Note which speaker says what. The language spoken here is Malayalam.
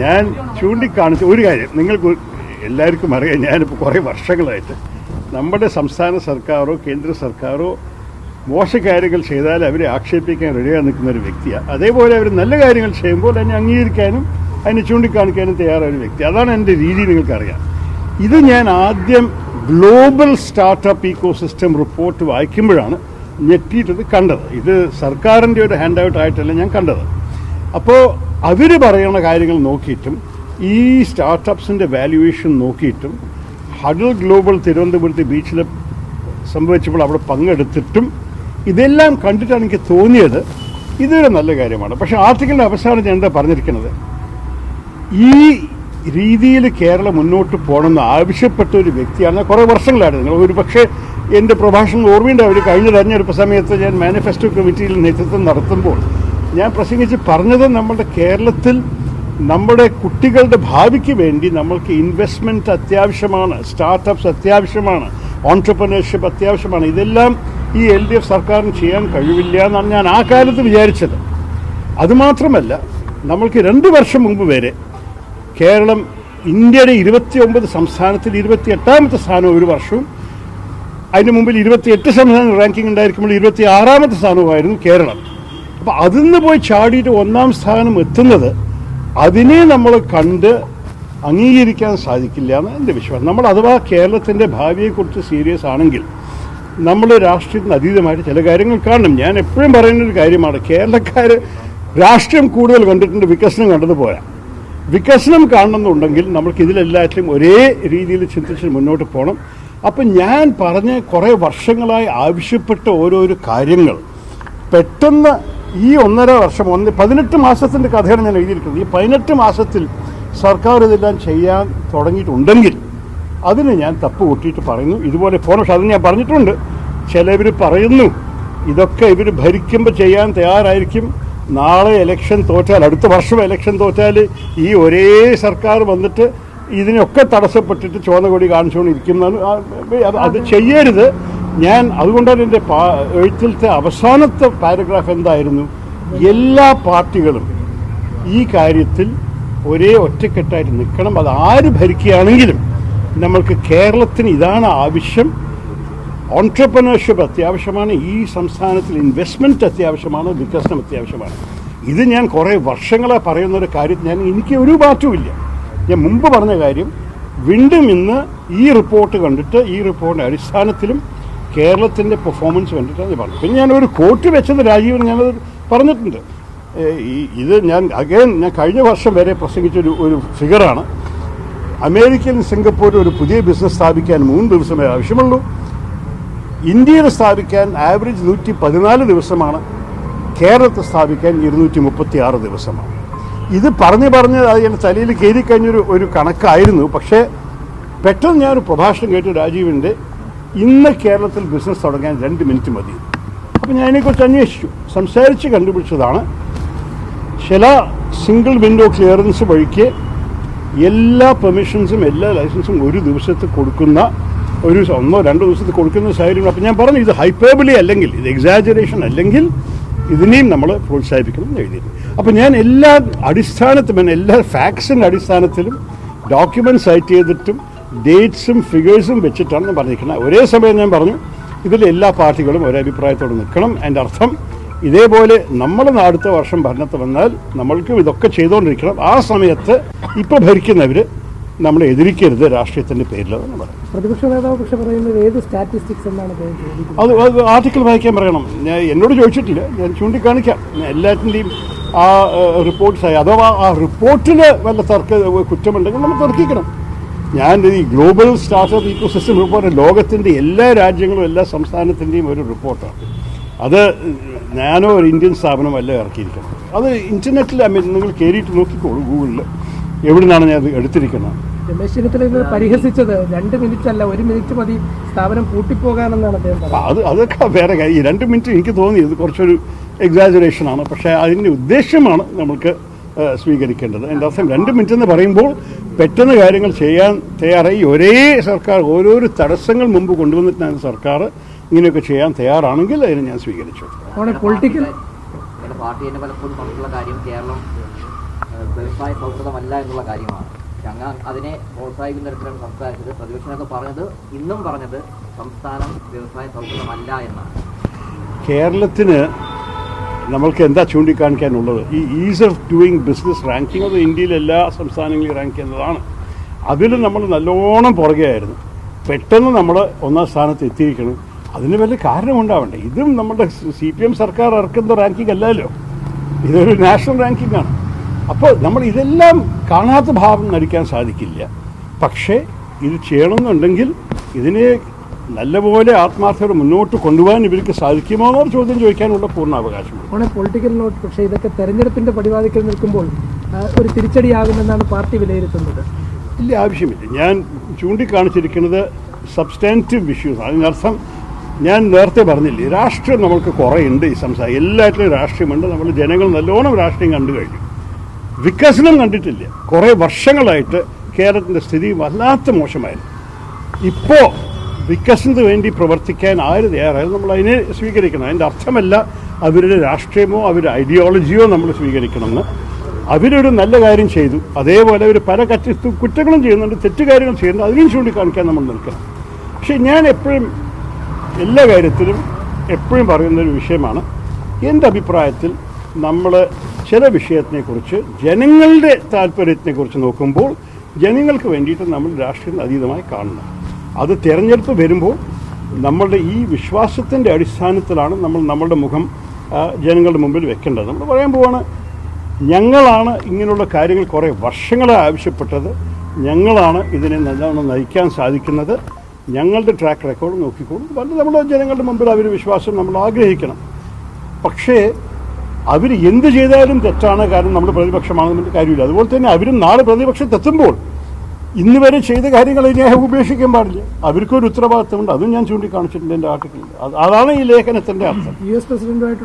Speaker 1: ഞാൻ ചൂണ്ടിക്കാണിച്ച ഒരു കാര്യം നിങ്ങൾക്ക് എല്ലാവർക്കും അറിയാം. ഞാനിപ്പോൾ കുറേ വർഷങ്ങളായിട്ട് നമ്മുടെ സംസ്ഥാന സർക്കാരോ കേന്ദ്ര സർക്കാരോ മോശകാര്യങ്ങൾ ചെയ്താൽ അവരെ ആക്ഷേപിക്കാൻ റെഡിയായി നിൽക്കുന്ന ഒരു വ്യക്തിയാണ്. അതേപോലെ അവർ നല്ല കാര്യങ്ങൾ ചെയ്യുമ്പോൾ അതിനെ അംഗീകരിക്കാനും അതിനെ ചൂണ്ടിക്കാണിക്കാനും തയ്യാറായ ഒരു വ്യക്തി. അതാണ് എൻ്റെ രീതി, നിങ്ങൾക്കറിയാം. ഇത് ഞാൻ ആദ്യം ഗ്ലോബൽ സ്റ്റാർട്ടപ്പ് ഇക്കോസിസ്റ്റം റിപ്പോർട്ട് വായിക്കുമ്പോഴാണ് ഞെട്ടിയിട്ടത് കണ്ടത്. ഇത് സർക്കാരിൻ്റെ ഒരു ഹാൻഡ് ഔട്ട് ആയിട്ടല്ല ഞാൻ കണ്ടത്. അപ്പോൾ അവർ പറയുന്ന കാര്യങ്ങൾ നോക്കിയിട്ടും ഈ സ്റ്റാർട്ടപ്സിൻ്റെ വാല്യുവേഷൻ നോക്കിയിട്ടും ഹഡൽ ഗ്ലോബൽ തിരുവനന്തപുരത്ത് ബീച്ചിൽ സംഭവിച്ചപ്പോൾ അവിടെ പങ്കെടുത്തിട്ടും ഇതെല്ലാം കണ്ടിട്ടാണ് എനിക്ക് തോന്നിയത് ഇതൊരു നല്ല കാര്യമാണ്. പക്ഷേ ആർട്ടിക്കിളിൻ്റെ അവസാനം ഞാൻ എന്താ പറഞ്ഞിരിക്കുന്നത്, ഈ രീതിയിൽ കേരളം മുന്നോട്ട് പോകണമെന്ന് ആവശ്യപ്പെട്ട ഒരു വ്യക്തിയാണ് കുറേ വർഷങ്ങളായിരുന്നു. ഒരു പക്ഷേ എൻ്റെ പ്രഭാഷണം ഓർമ്മയുണ്ട്. അവർ കഴിഞ്ഞ തെരഞ്ഞെടുപ്പ് സമയത്ത് ഞാൻ മാനിഫെസ്റ്റോ കമ്മിറ്റിയിൽ നേതൃത്വം നടത്തുമ്പോൾ ഞാൻ പ്രസംഗിച്ച് പറഞ്ഞത് നമ്മുടെ കേരളത്തിൽ നമ്മുടെ കുട്ടികളുടെ ഭാവിക്ക് വേണ്ടി നമ്മൾക്ക് ഇൻവെസ്റ്റ്മെൻറ്റ് അത്യാവശ്യമാണ്, സ്റ്റാർട്ടപ്സ് അത്യാവശ്യമാണ്, ഓൺട്രപ്രനർഷിപ്പ് അത്യാവശ്യമാണ്. ഇതെല്ലാം ഈ LDF സർക്കാരിന് ചെയ്യാൻ കഴിവില്ല എന്നാണ് ഞാൻ ആ കാലത്ത് വിചാരിച്ചത്. അതുമാത്രമല്ല, നമ്മൾക്ക് 2 വർഷം മുമ്പ് വരെ കേരളം ഇന്ത്യയുടെ 29 സംസ്ഥാനത്തിൽ 28ാമത്തെ സ്ഥാനം ഒരു വർഷവും, അതിന് മുമ്പിൽ 28 സംസ്ഥാനം റാങ്കിങ് ഉണ്ടായിരിക്കുമ്പോൾ 26ാമത്തെ സ്ഥാനവുമായിരുന്നു കേരളം. അപ്പോൾ അതിൽ പോയി ചാടിയിട്ട് 1ാം സ്ഥാനം എത്തുന്നത് അതിനെ നമ്മൾ കണ്ട് അംഗീകരിക്കാൻ സാധിക്കില്ല എന്ന് എൻ്റെ വിശ്വാസം. നമ്മൾ അഥവാ കേരളത്തിൻ്റെ ഭാവിയെക്കുറിച്ച് സീരിയസ് ആണെങ്കിൽ നമ്മൾ രാഷ്ട്രീയത്തിന് അതീതമായിട്ട് ചില കാര്യങ്ങൾ കാണണം. ഞാൻ എപ്പോഴും പറയുന്നൊരു കാര്യമാണ്, കേരളക്കാർ രാഷ്ട്രീയം കൂടുതൽ കണ്ടിട്ടുണ്ട്, വികസനം കണ്ടത് പോരാ. വികസനം കാണണമെന്നുണ്ടെങ്കിൽ നമ്മൾക്ക് ഇതിലെല്ലാറ്റിലും ഒരേ രീതിയിൽ ചിന്തിച്ച് മുന്നോട്ട് പോകണം. അപ്പം ഞാൻ പറഞ്ഞ കുറേ വർഷങ്ങളായി ആവശ്യപ്പെട്ട ഓരോരോ കാര്യങ്ങൾ പെട്ടെന്ന് ഈ 1.5 വർഷം 18 മാസത്തിൻ്റെ കഥയാണ് ഞാൻ എഴുതിയിരിക്കുന്നത്. ഈ 18 മാസത്തിൽ സർക്കാർ ഇതെല്ലാം ചെയ്യാൻ തുടങ്ങിയിട്ടുണ്ടെങ്കിൽ അതിന് ഞാൻ തപ്പ് കൂട്ടിയിട്ട് പറയുന്നു ഇതുപോലെ പോകണം. പക്ഷെ അതിന് ഞാൻ പറഞ്ഞിട്ടുണ്ട്, ചിലവർ പറയുന്നു ഇതൊക്കെ ഇവർ ഭരിക്കുമ്പോൾ ചെയ്യാൻ തയ്യാറായിരിക്കും, നാളെ ഇലക്ഷൻ തോറ്റാൽ, അടുത്ത വർഷം ഇലക്ഷൻ തോറ്റാൽ ഈ ഒരേ സർക്കാർ വന്നിട്ട് ഇതിനൊക്കെ തടസ്സപ്പെട്ടിട്ട് ചുവന്ന കൊടി കാണിച്ചുകൊണ്ടിരിക്കുന്നതാണ്. അത് ചെയ്യരുത്. ഞാൻ അതുകൊണ്ടാണ് എൻ്റെ എഴുത്തിലത്തെ അവസാനത്തെ പാരഗ്രാഫ് എന്തായിരുന്നു, എല്ലാ പാർട്ടികളും ഈ കാര്യത്തിൽ ഒരേ ഒറ്റക്കെട്ടായിട്ട് നിൽക്കണം. അത് ആര് ഭരിക്കുകയാണെങ്കിലും നമ്മൾക്ക് കേരളത്തിന് ഇതാണ് ആവശ്യം. ഓൺട്രപ്രനർഷിപ്പ് അത്യാവശ്യമാണ്, ഈ സംസ്ഥാനത്തിൽ ഇൻവെസ്റ്റ്മെൻറ്റ് അത്യാവശ്യമാണ്, വികസനം അത്യാവശ്യമാണ്. ഇത് ഞാൻ കുറേ വർഷങ്ങളായി പറയുന്നൊരു കാര്യം, എനിക്ക് ഒരു മാറ്റവുമില്ല. ഞാൻ മുമ്പ് പറഞ്ഞ കാര്യം വീണ്ടും ഇന്ന് ഈ റിപ്പോർട്ട് കണ്ടിട്ട് ഈ റിപ്പോർട്ടിൻ്റെ അടിസ്ഥാനത്തിലും കേരളത്തിൻ്റെ പെർഫോമൻസ് കണ്ടിട്ടാണ് പറഞ്ഞു. പിന്നെ ഞാനൊരു കോട്ട് വെച്ചത് രാജീവൻ ഞാനത് പറഞ്ഞിട്ടുണ്ട്. ഇത് ഞാൻ കഴിഞ്ഞ വർഷം വരെ പ്രസംഗിച്ചൊരു ഫിഗറാണ്. അമേരിക്കയിലും സിംഗപ്പൂരിൽ ഒരു പുതിയ ബിസിനസ് സ്ഥാപിക്കാൻ 3 ദിവസമേ ആവശ്യമുള്ളൂ. ഇന്ത്യയിൽ സ്ഥാപിക്കാൻ ആവറേജ് 114 ദിവസമാണ്, കേരളത്തിൽ സ്ഥാപിക്കാൻ 236 ദിവസമാണ്. ഇത് പറഞ്ഞ് അത് എൻ്റെ തലയിൽ കയറിക്കഴിഞ്ഞൊരു കണക്കായിരുന്നു. പക്ഷേ പെട്ടെന്ന് ഞാനൊരു പ്രഭാഷണം കേട്ടു രാജീവിൻ്റെ, ഇന്ന് കേരളത്തിൽ ബിസിനസ് തുടങ്ങാൻ 2 മിനിറ്റ് മതി. അപ്പോൾ ഞാൻ അതിനെക്കുറിച്ച് അന്വേഷിച്ചു, സംസാരിച്ച് കണ്ടുപിടിച്ചതാണ് ചില സിംഗിൾ വിൻഡോ ക്ലിയറൻസ് വഴിക്ക് എല്ലാ പെർമിഷൻസും എല്ലാ ലൈസൻസും ഒരു ദിവസത്തിൽ കൊടുക്കുന്ന, ഒരു 1-2 ദിവസത്തിൽ കൊടുക്കുന്ന സാഹചര്യം. അപ്പോൾ ഞാൻ പറഞ്ഞു ഇത് ഹൈപ്പേബിളി അല്ലെങ്കിൽ ഇത് എക്സാജറേഷൻ അല്ലെങ്കിൽ ഇതിനെയും നമ്മൾ പ്രോത്സാഹിപ്പിക്കണം എന്ന് എഴുതിയിരുന്നു. അപ്പോൾ ഞാൻ എല്ലാ അടിസ്ഥാനത്തിലും എല്ലാ ഫാക്ട്സിൻ്റെ അടിസ്ഥാനത്തിലും ഡോക്യുമെൻറ്റ് സൈറ്റ് ചെയ്തിട്ടും ഡേറ്റ്സും ഫിഗേഴ്സും വെച്ചിട്ടാണ് ഞാൻ പറഞ്ഞിരിക്കുന്നത്. ഒരേ സമയം ഞാൻ പറഞ്ഞു ഇതിൽ എല്ലാ പാർട്ടികളും ഒരേ അഭിപ്രായത്തോടെ നിൽക്കണം. എൻ്റെ അർത്ഥം ഇതേപോലെ നമ്മൾ അടുത്ത വർഷം ഭരണത്തിൽ വന്നാൽ നമ്മൾക്കും ഇതൊക്കെ ചെയ്തുകൊണ്ടിരിക്കണം. ആ സമയത്ത് ഇപ്പോൾ ഭരിക്കുന്നവർ നമ്മളെ എതിരിക്കരുത് രാഷ്ട്രീയത്തിൻ്റെ പേരിലെന്ന് പറയും.
Speaker 2: പ്രതിപക്ഷ നേതാവ് പക്ഷെ പറയുന്നത് ഏത് സ്റ്റാറ്റിസ്റ്റിക്സ് എന്നാണ്
Speaker 1: അത് ആർട്ടിക്കിൾ വായിക്കാൻ പറയണം. ഞാൻ എന്നോട് ചോദിച്ചിട്ടില്ല, ഞാൻ ചൂണ്ടിക്കാണിക്കാം. എല്ലാറ്റിൻ്റെയും ആ റിപ്പോർട്ട്സായി അഥവാ ആ റിപ്പോർട്ടിൽ വല്ല കുറ്റമുണ്ടെങ്കിൽ നമ്മൾ തർക്കിക്കണം. ഞാൻ ഈ ഗ്ലോബൽ സ്റ്റാർട്ടപ്പ് ഇക്കോസിസ്റ്റം റിപ്പോർട്ട് ലോകത്തിൻ്റെ എല്ലാ രാജ്യങ്ങളും എല്ലാ സംസ്ഥാനത്തിൻ്റെയും ഒരു റിപ്പോർട്ടാണ്. അത് ഞാനോ ഒരു ഇന്ത്യൻ സ്ഥാപനമല്ല ഇറക്കിയിരിക്കുന്നത്. അത് ഇൻ്റർനെറ്റിൽ നിങ്ങൾ കയറിയിട്ട് നോക്കിക്കോളൂ, ഗൂഗിളിൽ എവിടെ നിന്നാണ് ഞാൻ അത് എടുത്തിരിക്കുന്നത്.
Speaker 2: രമേശ് ചെന്നിത്തല പരിഹസിച്ചത് 2 മിനിറ്റ് അല്ല 1 മിനിറ്റ് മതി സ്ഥാപനം പൂട്ടിപ്പോകാനെന്നാണ് അദ്ദേഹം.
Speaker 1: അതൊക്കെ വേറെ കാര്യം. ഈ 2 മിനിറ്റ് എനിക്ക് തോന്നി ഇത് കുറച്ചൊരു എക്സാജറേഷനാണ്. പക്ഷേ അതിൻ്റെ ഉദ്ദേശ്യമാണ് നമുക്ക് സ്വീകരിക്കേണ്ടത്. എൻ്റെ അർത്ഥം 2 മിനിറ്റ് എന്ന് പറയുമ്പോൾ പെട്ടെന്ന് കാര്യങ്ങൾ ചെയ്യാൻ തയ്യാറായി ഒരേ സർക്കാർ ഓരോരോ തടസ്സങ്ങൾ മുമ്പ് കൊണ്ടുവന്നിട്ടാണ് സർക്കാർ ഇങ്ങനെയൊക്കെ ചെയ്യാൻ തയ്യാറാണെങ്കിൽ അതിന് ഞാൻ സ്വീകരിച്ചു.
Speaker 2: പൊളിറ്റിക്കൽ
Speaker 3: പാർട്ടി തന്നെ പലപ്പോഴും പറഞ്ഞിട്ടുള്ള കാര്യം കേരളം വ്യവസായ സൗഹൃദമല്ല എന്നുള്ള കാര്യമാണ്. ഞങ്ങൾ അതിനെ പ്രോത്സാഹിക്കുന്ന തരത്തിലാണ് സംസാരിച്ചത്. പ്രതിപക്ഷമൊക്കെ പറഞ്ഞത്, ഇന്നും പറഞ്ഞത് സംസ്ഥാനം വ്യവസായ സൗഹൃദമല്ല എന്നാണ്.
Speaker 1: കേരളത്തിന് നമ്മൾക്ക് എന്താ ചൂണ്ടിക്കാണിക്കാനുള്ളത്? ഈ is of doing business ranking അത് ഇന്ത്യയിലെ എല്ലാ സംസ്ഥാനങ്ങളിലും റാങ്ക് ചെയ്യുന്നതാണ്. അതിൽ നമ്മൾ നല്ലോണം പുറകെയായിരുന്നു. പെട്ടെന്ന് നമ്മൾ ഒന്നാം സ്ഥാനത്ത് എത്തിയിരിക്കണം. അതിന് വലിയ കാരണമുണ്ടാവണ്ടേ? ഇതും നമ്മുടെ CPM സർക്കാർ ഇറക്കുന്ന റാങ്കിങ് അല്ലല്ലോ, ഇതൊരു നാഷണൽ റാങ്കിങ് ആണ്. അപ്പോൾ നമ്മൾ ഇതെല്ലാം കാണാത്ത ഭാവം നടിക്കാൻ സാധിക്കില്ല. പക്ഷേ ഇത് ചെയ്യണമെന്നുണ്ടെങ്കിൽ ഇതിനെ നല്ലപോലെ ആത്മാർത്ഥത മുന്നോട്ട് കൊണ്ടുപോകാൻ ഇവർക്ക് സാധിക്കുമോ എന്നൊരു ചോദ്യം ചോദിക്കാനുള്ള പൂർണ്ണ അവകാശമുണ്ട്.
Speaker 2: Political note. പക്ഷേ ഇതൊക്കെ തെരഞ്ഞെടുപ്പിന്റെ പടിവാതിക്കൽ നിൽക്കുമ്പോൾ ഒരു തിരിച്ചടിയാകുമെന്നാണ് പാർട്ടി വിലയിരുത്തുന്നത്.
Speaker 1: ഇല്ല, ആവശ്യമില്ല. ഞാൻ ചൂണ്ടിക്കാണിച്ചിരിക്കുന്നത് സബ്സ്റ്റാൻറ്റീവ് ഇഷ്യൂസ്. അതിനർത്ഥം ഞാൻ നേരത്തെ പറഞ്ഞില്ലേ, രാഷ്ട്രീയം നമ്മൾക്ക് കുറേ ഉണ്ട് ഈ സംസ്ഥാനം. എല്ലാറ്റിലും രാഷ്ട്രീയമുണ്ട്. നമ്മൾ ജനങ്ങൾ നല്ലോണം രാഷ്ട്രീയം കണ്ടു കഴിഞ്ഞു. വികസനം കണ്ടിട്ടില്ല. കുറേ വർഷങ്ങളായിട്ട് കേരളത്തിൻ്റെ സ്ഥിതി വല്ലാത്ത മോശമായിരുന്നു. ഇപ്പോൾ വികസനത്തിന് വേണ്ടി പ്രവർത്തിക്കാൻ ആര് തയ്യാറായാലും നമ്മൾ അതിനെ സ്വീകരിക്കണം. അതിൻ്റെ അർത്ഥമല്ല അവരുടെ രാഷ്ട്രീയമോ അവരുടെ ഐഡിയോളജിയോ നമ്മൾ സ്വീകരിക്കണമെന്ന്. അവരൊരു നല്ല കാര്യം ചെയ്തു, അതേപോലെ അവർ പല കുറ്റങ്ങളും ചെയ്യുന്നുണ്ട്, തെറ്റുകാര്യങ്ങൾ ചെയ്യുന്നുണ്ട്, അതിനും ചൂണ്ടിക്കാണിക്കാൻ നമ്മൾ നിൽക്കണം. പക്ഷേ ഞാൻ എപ്പോഴും എല്ലാ കാര്യത്തിലും എപ്പോഴും പറയുന്നൊരു വിഷയമാണ്, എൻ്റെ അഭിപ്രായത്തിൽ നമ്മൾ ചില വിഷയത്തിനെക്കുറിച്ച് ജനങ്ങളുടെ താല്പര്യത്തിനെക്കുറിച്ച് നോക്കുമ്പോൾ ജനങ്ങൾക്ക് വേണ്ടിയിട്ട് നമ്മൾ രാഷ്ട്രീയം അതീതമായി കാണണം. അത് തിരഞ്ഞെടുപ്പ് വരുമ്പോൾ നമ്മളുടെ ഈ വിശ്വാസത്തിൻ്റെ അടിസ്ഥാനത്തിലാണ് നമ്മൾ നമ്മളുടെ മുഖം ജനങ്ങളുടെ മുമ്പിൽ വെക്കേണ്ടത്. നമ്മൾ പറയാൻ പോവാണ്, ഞങ്ങളാണ് ഇങ്ങനെയുള്ള കാര്യങ്ങൾ കുറേ വർഷങ്ങളായി ആവശ്യപ്പെട്ടത്, ഞങ്ങളാണ് ഇതിനെ നല്ലോണം നയിക്കാൻ സാധിക്കുന്നത്, ഞങ്ങളുടെ ട്രാക്ക് റെക്കോർഡ് നോക്കിക്കോളും. പണ്ട് നമ്മുടെ ജനങ്ങളുടെ മുമ്പിൽ അവർ വിശ്വാസം നമ്മൾ ആഗ്രഹിക്കണം. പക്ഷേ അവർ എന്ത് ചെയ്താലും തെറ്റാണ്, കാരണം നമ്മൾ പ്രതിപക്ഷമാണെന്നതിൻ്റെ കാര്യമില്ല. അതുപോലെ തന്നെ അവരും നാളെ പ്രതിപക്ഷത്തെത്തുമ്പോൾ ഇന്ന് വരെ ചെയ്ത കാര്യങ്ങൾ ഇനി ഉപേക്ഷിക്കാൻ പാടില്ല. അവർക്കൊരു ഉത്തരവാദിത്തമുണ്ട്. അതും ഞാൻ ചൂണ്ടിക്കാണിച്ചിട്ടുണ്ട് എൻ്റെ ആർട്ടിക്കിളിൽ. അതാണ് ഈ ലേഖനത്തിൻ്റെ അർത്ഥം.
Speaker 2: US പ്രസിഡന്റുമായിട്ട്